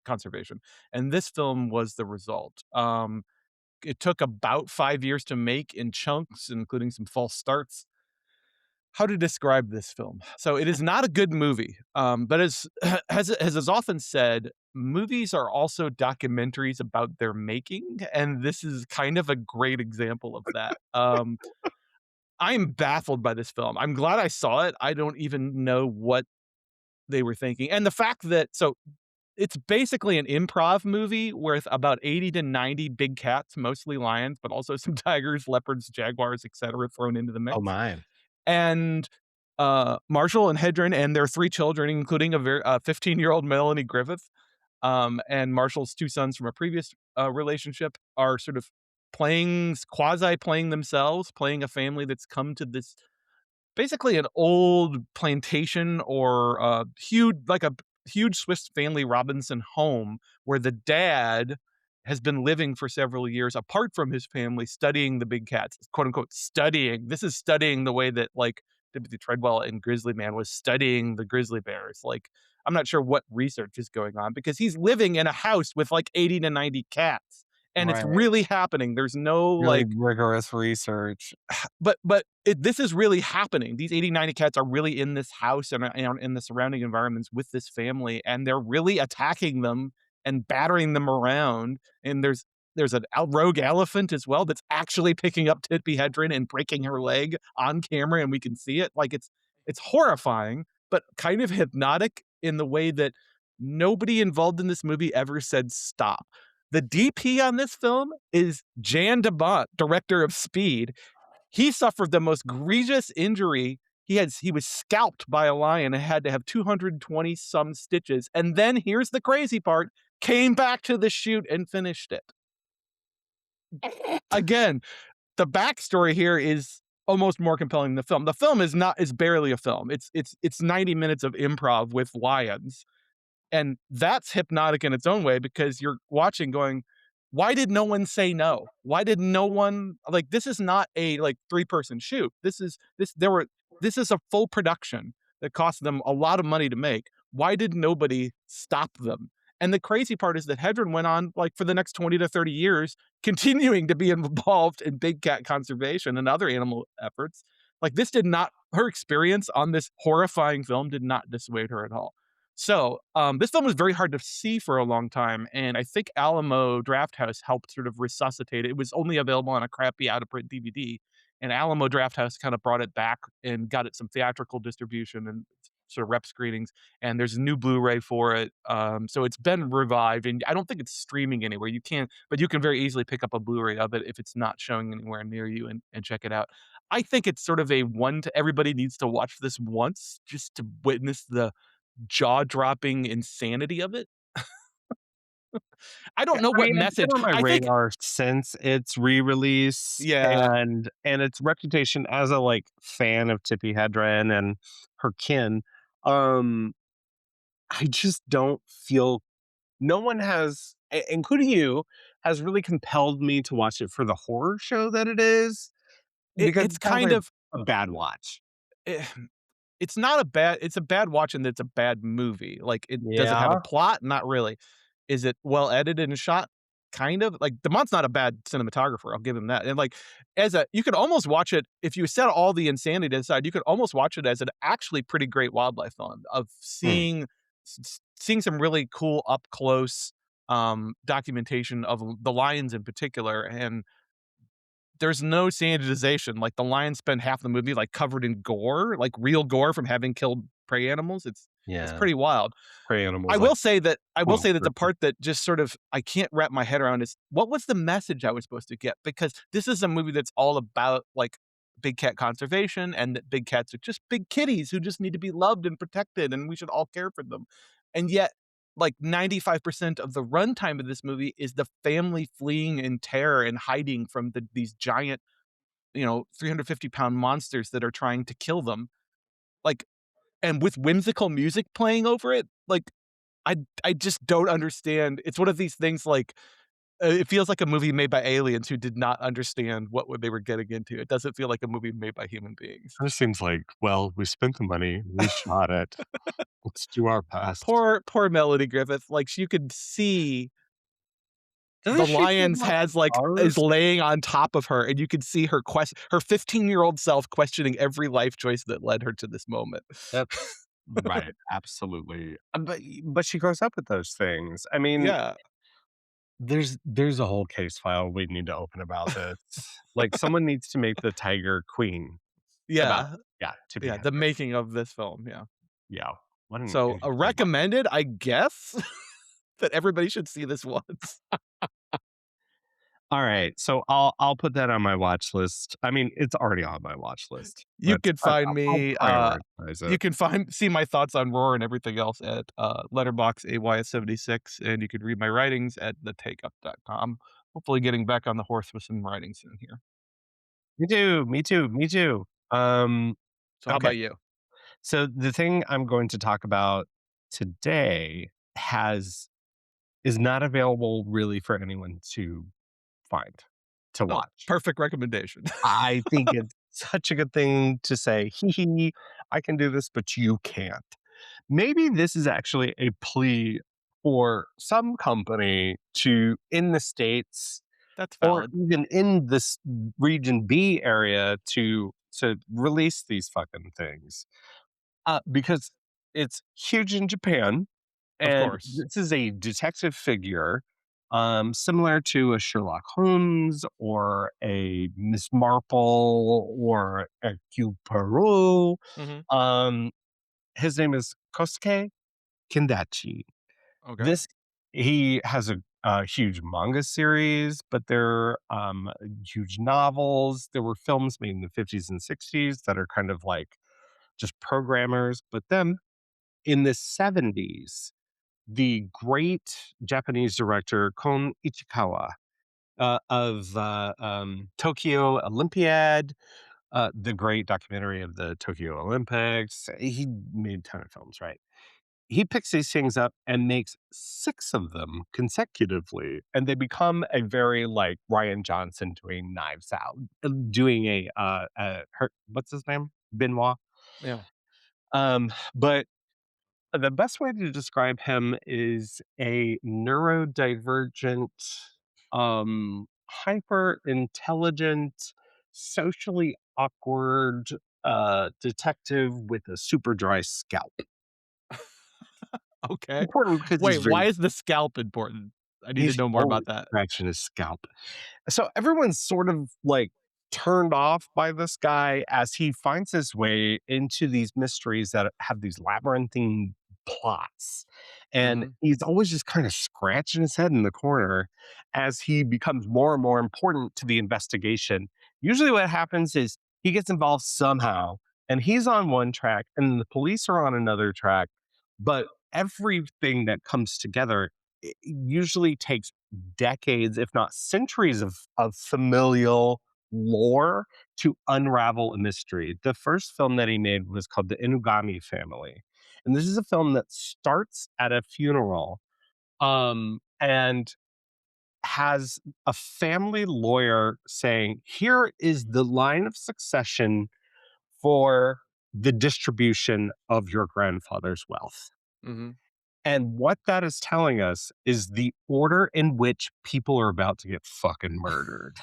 conservation, and this film was the result. It took about 5 years to make in chunks, including some false starts. How to describe this film? So it is not a good movie, but as is often said, movies are also documentaries about their making, and this is kind of a great example of that. I'm baffled by this film. I'm glad I saw it. I don't even know what they were thinking, and the fact that it's basically an improv movie with about 80 to 90 big cats, mostly lions, but also some tigers, leopards, jaguars, etcetera, thrown into the Oh mix. my. And, Marshall and Hedren and their 3 children, including a 15-year-old Melanie Griffith, and Marshall's 2 sons from a previous, relationship are sort of quasi playing themselves, playing a family that's come to this basically an old plantation or a huge Swiss Family Robinson home where the dad has been living for several years apart from his family studying the big cats, quote unquote studying. This is studying the way that like Timothy Treadwell in Grizzly Man was studying the grizzly bears. Like I'm not sure what research is going on because he's living in a house with like 80 to 90 cats and it's Right. really happening. There's no Really like rigorous research. this is really happening. These 80, 90 cats are really in this house and in the surrounding environments with this family, and they're really attacking them and battering them around. And there's a rogue elephant as well that's actually picking up Tippi Hedren and breaking her leg on camera, and we can see it. Like it's horrifying, but kind of hypnotic in the way that nobody involved in this movie ever said stop. The DP on this film is Jan de Bont, director of Speed. He suffered the most egregious injury. He was scalped by a lion and had to have 220 some stitches. And then here's the crazy part, came back to the shoot and finished it. Again, the backstory here is almost more compelling than the film. The film is barely a film. It's 90 minutes of improv with lions. And that's hypnotic in its own way because you're watching going, why did no one say no? Why did no one like this is not a like 3-person shoot. This is a full production that cost them a lot of money to make. Why did nobody stop them? And the crazy part is that Hedren went on like for the next 20 to 30 years continuing to be involved in big cat conservation and other animal efforts. Like this did not her experience on this horrifying film did not dissuade her at all. So, this film was very hard to see for a long time, and I think Alamo Drafthouse helped sort of resuscitate it. It was only available on a crappy out-of-print DVD, and Alamo Drafthouse kinda brought it back and got it some theatrical distribution and sort of rep screenings, and there's a new Blu-ray for it, so it's been revived, and I don't think it's streaming anywhere. You can't but you can very easily pick up a Blu-ray of it if it's not showing anywhere near you and check it out. I think it's sort of a one to everybody needs to watch this once just to witness the jaw-dropping insanity of it. I don't know I what mean, it's been message on my I think radar since its re-release yeah, and its reputation as a, like, fan of Tippi Hedren and her kin. Um, I just don't feel no one has, including you, has really compelled me to watch it for the horror show that it is because It's it sounds kind like of a bad watch. eh, it's not a bad it's a bad watch and it's a bad movie. Like, it does it have a Yeah. plot? Not really. Is it well edited and shot? Kind of. Like, Damont's not a bad cinematographer, I'll give him that, and, like, as a you could almost watch it if you set all the insanity aside, you could almost watch it as an actually pretty great wildlife film of Hmm. seeing some really cool up close, documentation of the lions in particular, and there's no sanitization, like, the lions spend half the movie, like, covered in gore, like, real gore from having killed prey animals, it's Yeah. pretty wild. Prey I animals like will say that the monsters. part that just sort of I can't wrap my head around is, what was the message I was supposed to get? Because this is a movie that's all about, like, big cat conservation and that big cats are just big kitties who just need to be loved and protected, and we should all care for them. And yet, like, 95% of the runtime of this movie is the family fleeing in terror and hiding from these giant, 350-pound monsters that are trying to kill them. Like, and with whimsical music playing over it, like, I just don't understand. It's one of these things like, it feels like a movie made by aliens who did not understand what they were getting into. It doesn't feel like a movie made by human beings. It seems like, well, we spent the money, we shot it. Let's do our best. Poor Melody Griffith, like, you could see Doesn't the she do lion's lots of heads, like, is cars? laying on top of her, and you could see her 15-year-old self questioning every life choice that led her to this moment. That's right, absolutely. But she grows up with those things. I mean, Yeah. there's a whole case file we need to open about this. Like, someone needs to make the tiger queen about Yeah. yeah, to be Yeah, had. the making of this film, yeah. Yeah, what an So, interesting one. recommended, I guess, that everybody should see this once. Alright, so I'll put that on my watch list. I mean, it's already on my watch list, You but could find I'll me, prioritize you it. can see my thoughts on Roar and everything else at, Letterboxd AYS76, and you could read my writings at thetakeup.com. Hopefully getting back on the horse with some writing soon here. Me too, me too, me too. So how Okay. about you? So the thing I'm going to talk about today has is not available really for anyone to find, to Oh, watch. perfect recommendation. I think it's such a good thing to say, "Hee hee, I can do this, but you can't." Maybe this is actually a plea for some company to in the States That's or valid. even in this region B area to release these fucking things. Because it's huge in Japan, Of and course. this is a detective figure, similar to a Sherlock Holmes or a Miss Marple or a Hercule Poirot. Mhm. Um, his name is Kosuke Kendachi. Okay. This he has a huge manga series, but they're huge novels. There were films made in the 50s and 60s that are kind of like just programmers. But then in the 70s, the great Japanese director Kon Ichikawa of Tokyo Olympiad, the great documentary of the Tokyo Olympics, he made a ton of films, right? He picks these things up and makes 6 of them consecutively, and they become a very, like, Ryan Johnson doing Knives Out, doing what's his name? Benoit? Yeah. But the best way to describe him is a neurodivergent, hyper intelligent, socially awkward, detective with a super dry scalp. Okay. Important because Wait, why is the scalp important? I need to he's know more always about that. scratching his scalp. So everyone's sort of like turned off by this guy as he finds his way into these mysteries that have these labyrinthine plots. And Mhm. he's always just kind of scratching his head in the corner as he becomes more and more important to the investigation. Usually, what happens is he gets involved somehow and he's on one track and the police are on another track. But everything that comes together usually takes decades, if not centuries, of familial lore to unravel a mystery. The first film that he made was called The Inugami Family. And this is a film that starts at a funeral, and has a family lawyer saying, "Here is the line of succession for the distribution of your grandfather's wealth." Mhm. And what that is telling us is the order in which people are about to get fucking murdered.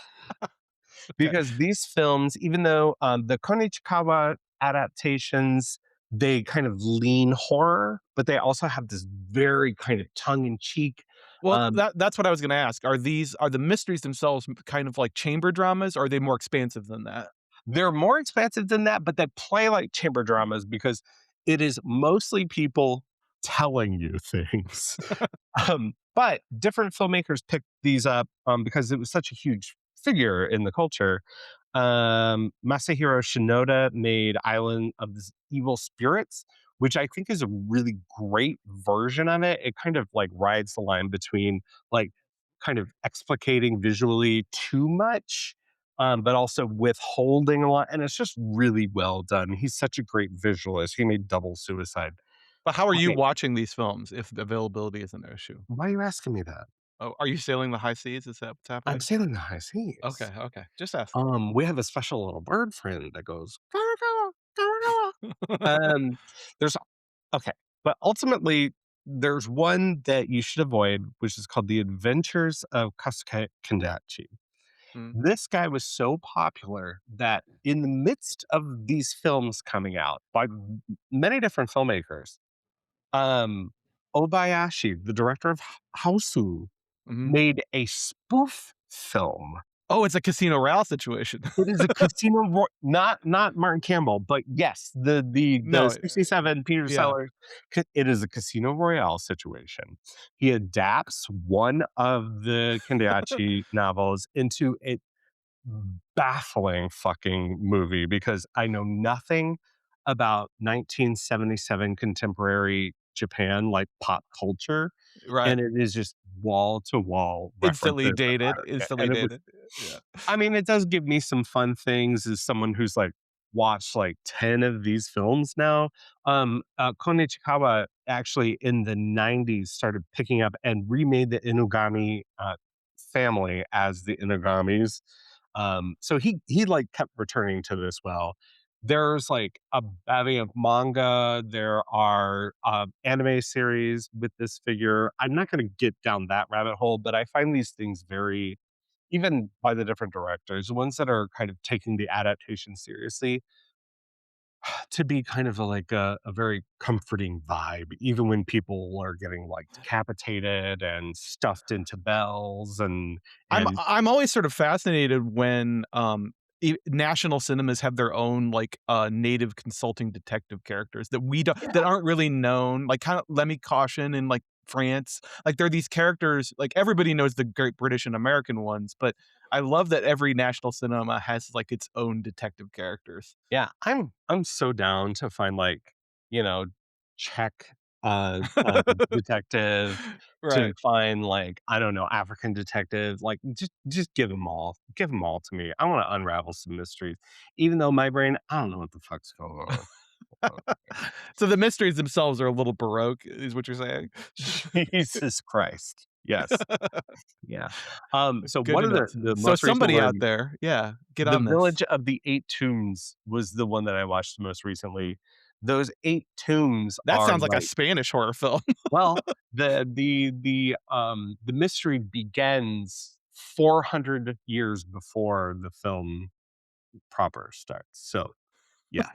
Okay. Because these films, even though the Konichikawa adaptations, they kind of lean horror, but they also have this very kind of tongue in cheek. Well, Um, that's what I was gonna ask. Are the mysteries themselves kind of like chamber dramas, or are they more expansive than that? they're more expansive than that, but they play like chamber dramas because it is mostly people telling you things. But different filmmakers picked these up because it was such a huge figure in the culture. Masahiro Shinoda made Island of the Evil Spirits, which I think is a really great version of it. It kind of like rides the line between like kind of explicating visually too much, but also withholding a lot. And it's just really well done. He's such a great visualist. He made Double Suicide. But how are you Okay, watching these films if the availability is an issue? why are you asking me that? Oh, are you sailing the high seas? Is that what's I'm happening? sailing the high seas. Okay, okay. Just asking. We have a special little bird friend that goes, "Gotta go, gotta go." There's okay, but ultimately, there's one that you should avoid, which is called The Adventures of Kasuke Kendachi. Mm, This guy was so popular that in the midst of these films coming out by many different filmmakers, um, Obayashi, the director of Hausu, mhm. made a spoof film. Oh, it's a Casino Royale situation. It is a not Martin Campbell, but yes, the No, 67 Peter yeah. Sellers, it is a Casino Royale situation. He adapts one of the Kendachi novels into a baffling fucking movie because I know nothing about 1977 contemporary Japan, like pop culture, Right. and it is just wall to wall Instantly references of dated, America, instantly and it was dated. Yeah. I mean, it does give me some fun things as someone who's, like, watched, like, 10 of these films now. Konichikawa actually in the '90s started picking up and remade the Inugami, family as the Inugamis. So he, like, kept returning to this well. There's, like, a bevy of manga, there are, anime series with this figure. I'm not gonna get down that rabbit hole, but I find these things very even by the different directors, the ones that are kind of taking the adaptation seriously, to be kind of a very comforting vibe, even when people are getting, like, decapitated and stuffed into bells and I'm always sort of fascinated when, national cinemas have their own, like, native consulting detective characters that we don't yeah, that aren't really known, like, kinda Lemmy Caution in, like, France. Like, there are these characters like, everybody knows the Great British and American ones, but I love that every national cinema has, like, its own detective characters. yeah, I'm so down to find, like, you know, Czech, detective, to Right. find, like, I don't know, African detective, like, just give them all to me. I wanna unravel some mysteries, even though my brain, I don't know what the fuck's going on. So the mysteries themselves are a little baroque, is what you're saying? Jesus Christ. Yes. Yeah. So Good one to of know. the So most recent somebody out one, there, yeah, get The on this. Village of the Eight Tombs was the one that I watched most recently. Those 8 tombs That are sounds like a like Spanish horror film. well, the mystery begins 400 years before the film proper starts. So, yeah,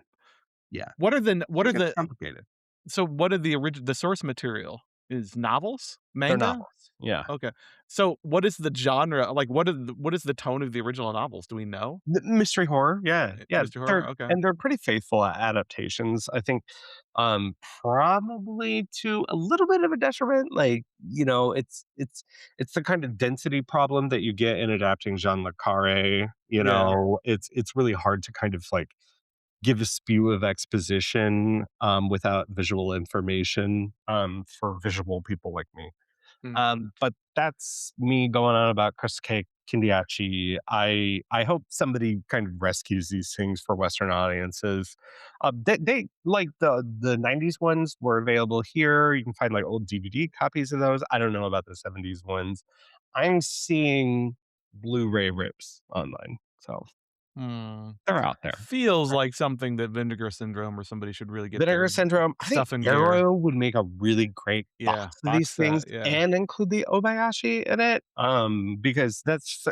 yeah. What It are gets the complicated. so what are the source material? Is novels? They're Manga? novels. Yeah. Okay. So what is the genre? Like, what is the tone of the original novels? Do we know? Mystery horror, yeah, yeah, Mystery horror? Okay. they're pretty faithful adaptations, I think, probably to a little bit of a detriment, like, it's the kind of density problem that you get in adapting Jean le Carré, Yeah. it's really hard to kind of, like, give a spew of exposition, without visual information, for visual people like me. Mm. But that's me going on about Chris Cake. Kendiachi. I hope somebody kind of rescues these things for Western audiences. They like the '90s ones were available here. You can find like old DVD copies of those. I don't know about the '70s ones. I'm seeing Blu-ray rips online, so Hmm. they're out there. Feels like something that Vinegar Syndrome or somebody should really get Vinegar their Syndrome. I think stuff in gear. Arrow would make a really great Yeah, box of these box things set, yeah. and include the Obayashi in it, because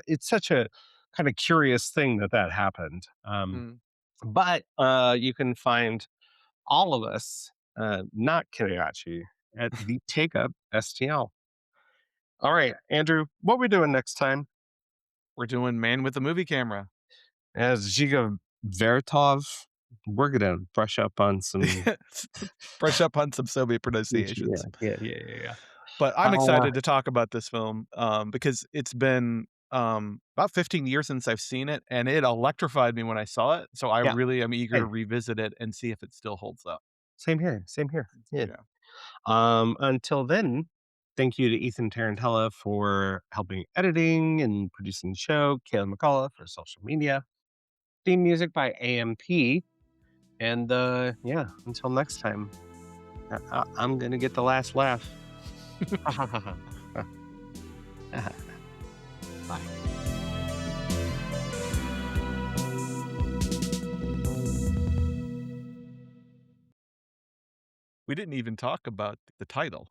it's such a kind of curious thing that that happened. Mm. But you can find all of us, not Kiriachi, at the Take Up STL. All right, Andrew, what we doing next time? We're doing Man with the Movie Camera. As Giga Vertov, we're gonna brush up on some. Brush up on some Soviet Yeah, pronunciations. yeah. But I'm Uh, excited to talk about this film, because it's been, about 15 years since I've seen it, and it electrified me when I saw it, so I yeah. really am eager to Hey, revisit it and see if it still holds up. same here. Same here. Yeah. Yeah. Until then, thank you to Ethan Tarantella for helping editing and producing the show, Kayla McCullough for social media, theme music by AMP. And yeah, until next time, I'm going to get the last laugh. Bye. We didn't even talk about the title.